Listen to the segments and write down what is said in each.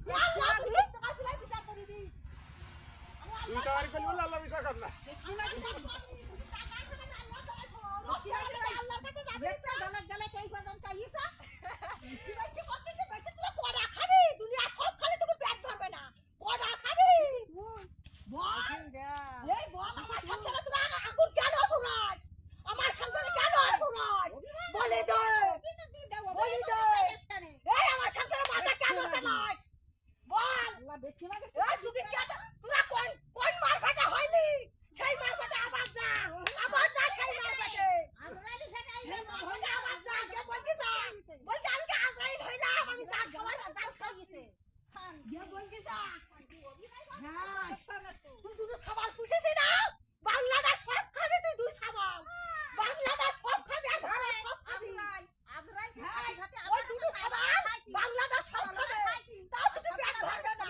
আল্লাহ তুই টাকা ফিলাই বিচার করে দিস তুই তো আর করবি আল্লাহ বিচার কর না আল্লাহর কাছে যাবি গলত গলে কই বাদন কাইছা বেশি করতে বেশি তুই কোড়া খাবি দুনিয়া সব খালি তোকে পেট ভরবে না কোড়া খাবি বল এই বল আমার সংসারে তুই আগুন কেন ধরাস আমার সংসারে কেন ধরাস বলে দে বলে দে এই আমার সংসারে মাথা কেন চালাস বল আল্লাহ বেশি লাগে এই তুই কে তোরা কোন মার ফাটা হইলি সেই মার ফাটা আবার যা সেই মার ফাটে আজরাইল ফাটা আবার যা কে বলকি যা বলকি আমি কি আজরাইল হইলাম আমি যা সবাই জাল খাইছে খান কে বলকি যা হ্যাঁ তুই দুটো সবাল পুষেছিস না বাংলাদেশ সব খাবে তুই দুই সবাল বাংলাদেশ সব খাবে আর ভারত সব খাবে আজরাইল ওই দুটো সবাল বাংলাদেশ সব খাবে তাও তুই পেট ভরবে না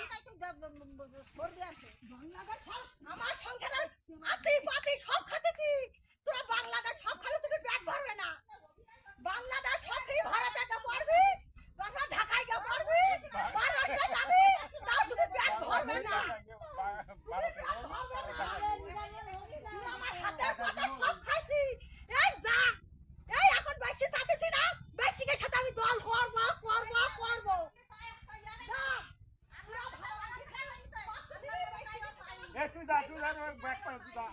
বাংলাদেশ সব আমার সংসারে আতি পাতি সব খাতেছি তোরা বাংলাদেশ সব খালে তোকে পেট ভরবে না বাংলাদেশ সব খেয়ে ভারতে গিয়ে পড়বি বাংলা ঢাকায় গিয়ে পড়বি মহারাষ্ট্রে যাবি তাও তোকে পেট ভরবে না আমার হাতে পাতে সব খাইছি এই যা এই এখন বেশি চাইতেছি না বেশিকে সাথে আমি দল করব এ তুই যা ব্যাক কর তুই যা